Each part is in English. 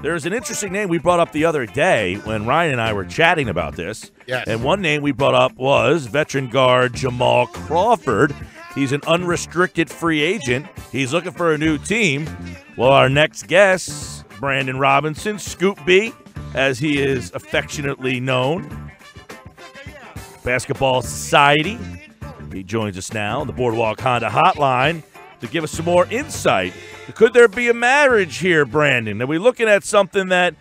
There's an interesting name we brought up the other day when Ryan and I were chatting about this. Yes. And one name we brought up was veteran guard Jamal Crawford. He's an unrestricted free agent. He's looking for a new team. Well, our next guest, Brandon Robinson, Scoop B, as he is affectionately known, Basketball Society. He joins us now on the Boardwalk Honda Hotline to give us some more insight. Could there be a marriage here, Brandon? Are we looking at something that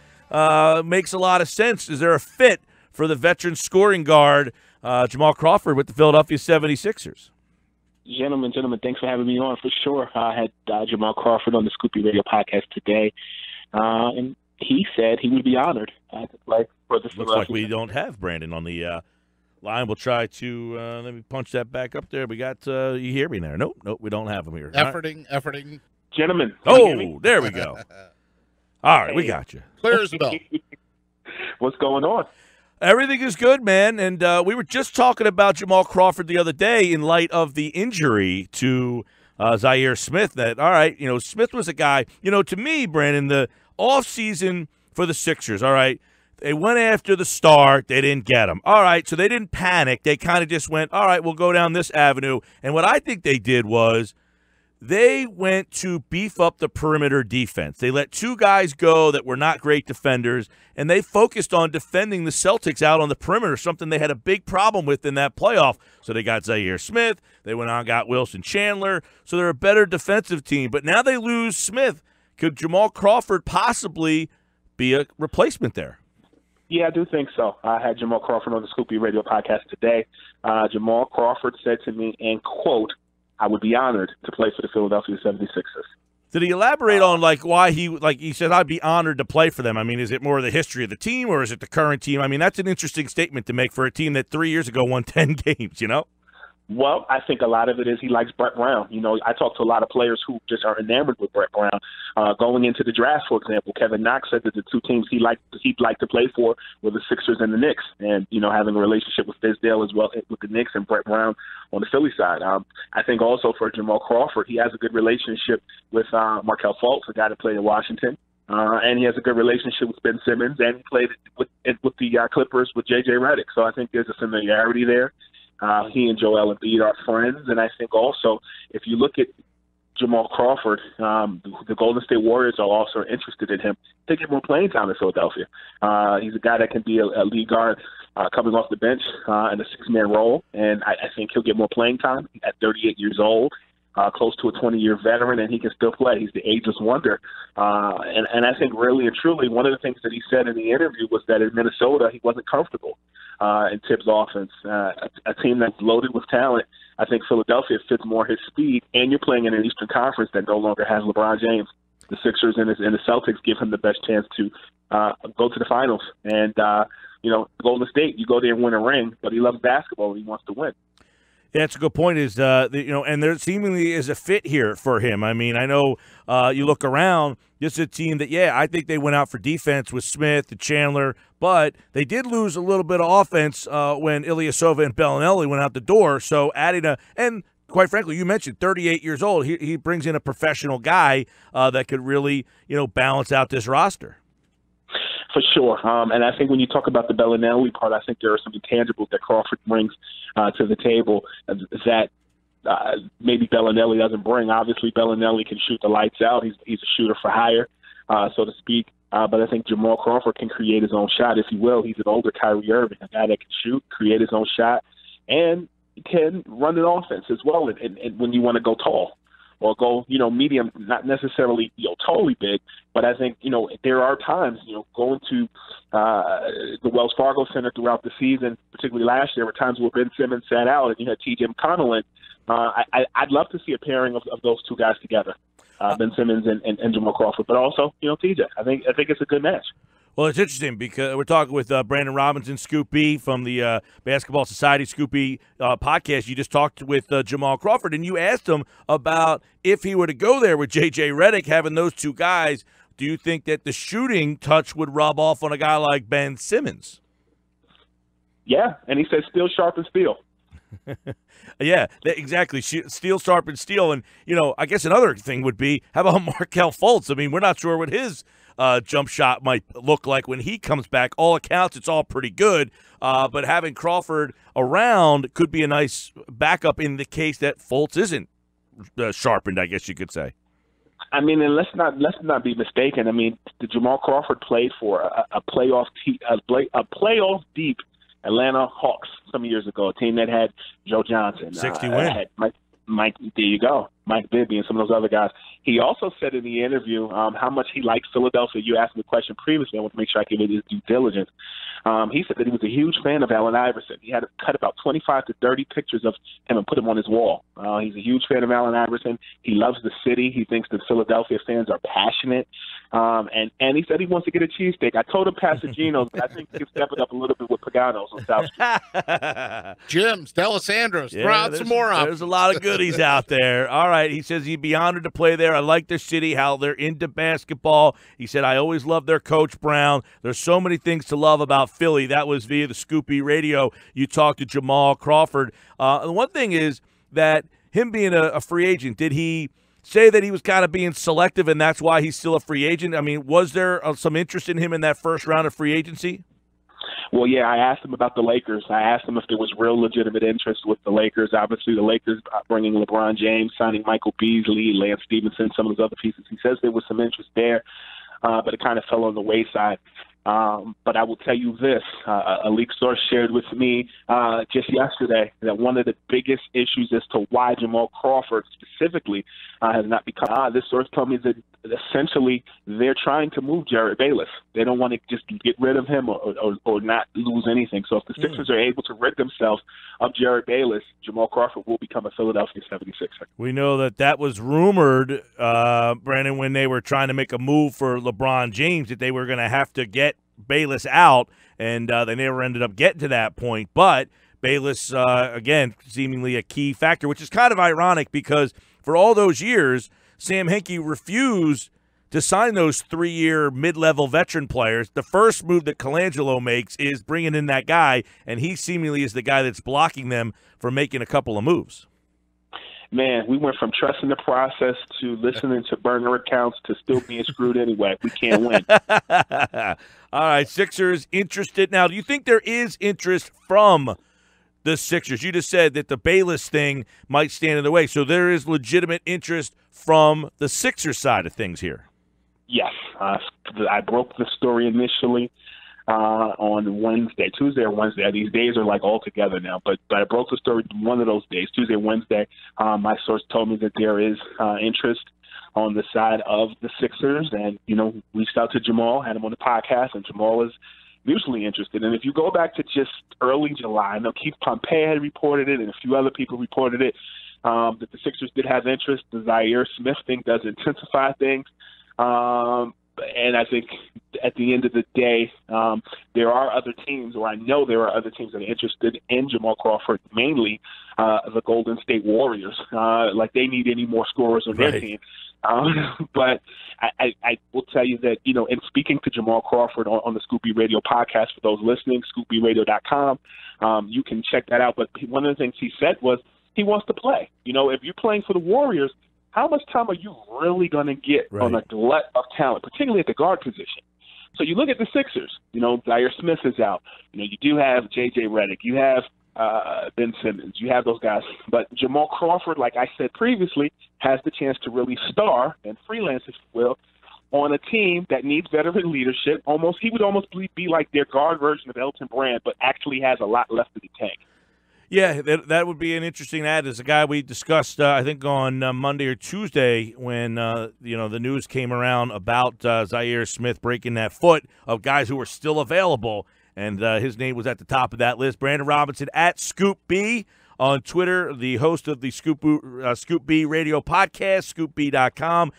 makes a lot of sense? Is there a fit for the veteran scoring guard, Jamal Crawford, with the Philadelphia 76ers? Gentlemen, thanks for having me on. For sure, I had Jamal Crawford on the Scoopy Radio podcast today, and he said he would be honored to play for the Philadelphia. Looks like we don't have Brandon on the line. We'll try to let me punch that back up there. We got you hear me there? Nope, we don't have him here. Efforting. Gentlemen. Oh, there we go. All right, we got you. Clear as a bell. What's going on? Everything is good, man. And we were just talking about Jamal Crawford the other day in light of the injury to Zaire Smith. That, all right, Smith was a guy, to me, Brandon, the offseason for the Sixers, all right, they went after the star. They didn't get him. All right, so they didn't panic. They kind of just went, all right, we'll go down this avenue. And what I think they did was they went to beef up the perimeter defense. They let two guys go that were not great defenders, and they focused on defending the Celtics out on the perimeter, something they had a big problem with in that playoff. So they got Zaire Smith. They went on and got Wilson Chandler. So they're a better defensive team. But now they lose Smith. Could Jamal Crawford possibly be a replacement there? Yeah, I do think so. I had Jamal Crawford on the Scoopy Radio podcast today. Jamal Crawford said to me, and quote, I would be honored to play for the Philadelphia 76ers. Did he elaborate on why he said I'd be honored to play for them? I mean, is it more the history of the team or is it the current team? I mean, that's an interesting statement to make for a team that 3 years ago won 10 games, Well, I think a lot of it is he likes Brett Brown. I talked to a lot of players who just are enamored with Brett Brown. Going into the draft, for example, Kevin Knox said that the two teams he'd like to play for were the Sixers and the Knicks. And, having a relationship with Fizdale as well with the Knicks and Brett Brown on the Philly side. I think also for Jamal Crawford, he has a good relationship with Markelle Fultz, a guy that played in Washington. And he has a good relationship with Ben Simmons, and he played with the Clippers with J.J. Redick. So I think there's a familiarity there. He and Joel Embiid are friends, and I think also if you look at Jamal Crawford, the Golden State Warriors are also interested in him. They get more playing time in Philadelphia. He's a guy that can be a lead guard coming off the bench in a six-man role, and I think he'll get more playing time at 38 years old. Close to a 20-year veteran, and he can still play. He's the ageless wonder. And I think really and truly one of the things that he said in the interview was that in Minnesota he wasn't comfortable in Tibbs' offense. A team that's loaded with talent, I think Philadelphia fits more his speed, and you're playing in an Eastern Conference that no longer has LeBron James. The Sixers and the Celtics give him the best chance to go to the finals. And, Golden State, you go there and win a ring, but he loves basketball and he wants to win. Yeah, that's a good point. And there seemingly is a fit here for him. I mean, I know you look around, this is a team that, I think they went out for defense with Smith and Chandler, but they did lose a little bit of offense when Ilyasova and Bellinelli went out the door. So adding and quite frankly, you mentioned 38 years old. He brings in a professional guy that could really, balance out this roster. For sure. And I think when you talk about the Bellinelli part, I think there are some intangibles that Crawford brings to the table that maybe Bellinelli doesn't bring. Obviously, Bellinelli can shoot the lights out. He's a shooter for hire, so to speak. But I think Jamal Crawford can create his own shot, if you will. He's an older Kyrie Irving, a guy that can shoot, create his own shot, and can run an offense as well. And when you want to go tall, or go, medium, not necessarily, totally big, but I think, there are times, going to the Wells Fargo Center throughout the season, particularly last year, were times where Ben Simmons sat out and you had T.J. McConnell in. I'd love to see a pairing of those two guys together, Ben Simmons and Jamal Crawford, but also, T.J. I think it's a good match. Well, it's interesting because we're talking with Brandon Robinson, Scoop B from the Basketball Society Scoop B podcast. You just talked with Jamal Crawford, and you asked him about if he were to go there with J.J. Redick, having those two guys, do you think that the shooting touch would rub off on a guy like Ben Simmons? Yeah, and he said steel sharpens steel. Yeah, exactly. Steel sharpens steel. And, I guess another thing would be, how about Markelle Fultz? I mean, we're not sure what his jump shot might look like when he comes back. All accounts, it's all pretty good. But having Crawford around could be a nice backup in the case that Fultz isn't sharpened, I guess you could say. I mean, and let's not be mistaken. I mean, the Jamal Crawford played for a playoff deep Atlanta Hawks some years ago, a team that had Joe Johnson, 60 win. Had Mike. There you go, Mike Bibby, and some of those other guys. He also said in the interview how much he likes Philadelphia. You asked me the question previously. I want to make sure I give it his due diligence. He said that he was a huge fan of Allen Iverson. He had to cut about 25 to 30 pictures of him and put them on his wall. He's a huge fan of Allen Iverson. He loves the city. He thinks the Philadelphia fans are passionate. And he said he wants to get a cheesesteak. I told him Passaginos, but I think he can step it up a little bit with Paganos on South Street. Jim's, Delisandro's, throw out some more options. There's a lot of goodies out there. All right, he says he'd be honored to play there. I like their city, how they're into basketball. He said, I always loved their coach, Brown. There's so many things to love about Philly. That was via the Scoop B Radio. You talked to Jamal Crawford. The one thing is that him being a free agent, did he say that he was kind of being selective and that's why he's still a free agent? I mean, was there some interest in him in that first round of free agency? Well, yeah, I asked him about the Lakers. I asked him if there was real legitimate interest with the Lakers. Obviously, the Lakers bringing LeBron James, signing Michael Beasley, Lance Stevenson, some of those other pieces. He says there was some interest there, but it kind of fell on the wayside. But I will tell you this, a leak source shared with me just yesterday that one of the biggest issues as to why Jamal Crawford specifically has not become, this source told me that essentially they're trying to move Jared Bayless. They don't want to just get rid of him or not lose anything. So if the Sixers are able to rid themselves of Jared Bayless, Jamal Crawford will become a Philadelphia 76er. We know that was rumored, Brandon, when they were trying to make a move for LeBron James, that they were going to have to get Bayless out, and they never ended up getting to that point. But Bayless, again, seemingly a key factor, which is kind of ironic because for all those years, Sam Hinkie refused to sign those 3-year mid-level veteran players. The first move that Colangelo makes is bringing in that guy, and he seemingly is the guy that's blocking them from making a couple of moves. Man, we went from trusting the process to listening to burner accounts to still being screwed anyway. We can't win. All right, Sixers interested. Now, do you think there is interest from the Sixers? You just said that the Bayless thing might stand in the way, so there is legitimate interest from the Sixers side of things here. Yes. I broke the story initially on Wednesday, Tuesday or Wednesday. These days are like all together now, but I broke the story one of those days, Tuesday or Wednesday. My source told me that there is interest on the side of the Sixers, and, reached out to Jamal, had him on the podcast, and Jamal is mutually interested. And if you go back to just early July, I know Keith Pompey had reported it and a few other people reported it, that the Sixers did have interest. The Zaire Smith thing does intensify things. And I think at the end of the day, there are other teams, or I know there are other teams that are interested in Jamal Crawford, mainly the Golden State Warriors. Like they need any more scorers on their team. But I will tell you that, in speaking to Jamal Crawford on the Scoop B Radio podcast, for those listening, scoopbradio.com, you can check that out. But one of the things he said was he wants to play. If you're playing for the Warriors, how much time are you really going to get on a glut of talent, particularly at the guard position? So you look at the Sixers. Zaire Smith is out. You do have J.J. Redick. You have Ben Simmons. You have those guys. But Jamal Crawford, like I said previously, has the chance to really star and freelance, if you will, on a team that needs veteran leadership. He would almost be like their guard version of Elton Brand, but actually has a lot left in the tank. Yeah, that would be an interesting ad. As a guy we discussed, I think on Monday or Tuesday, when the news came around about Zaire Smith breaking that foot, of guys who were still available, and his name was at the top of that list. Brandon Robinson at Scoop B on Twitter, the host of the Scoop B Radio podcast, scoopb.com,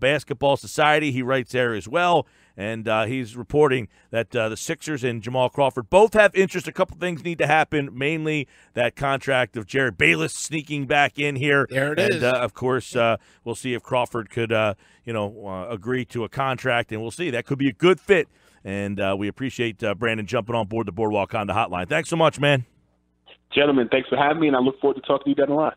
Basketball Society. He writes there as well. And he's reporting that the Sixers and Jamal Crawford both have interest. A couple things need to happen, mainly that contract of Jared Bayless sneaking back in here. There it is. And, of course, we'll see if Crawford could, agree to a contract, and we'll see. That could be a good fit. And we appreciate Brandon jumping on board the Boardwalk Honda hotline. Thanks so much, man. Gentlemen, thanks for having me, and I look forward to talking to you down the line.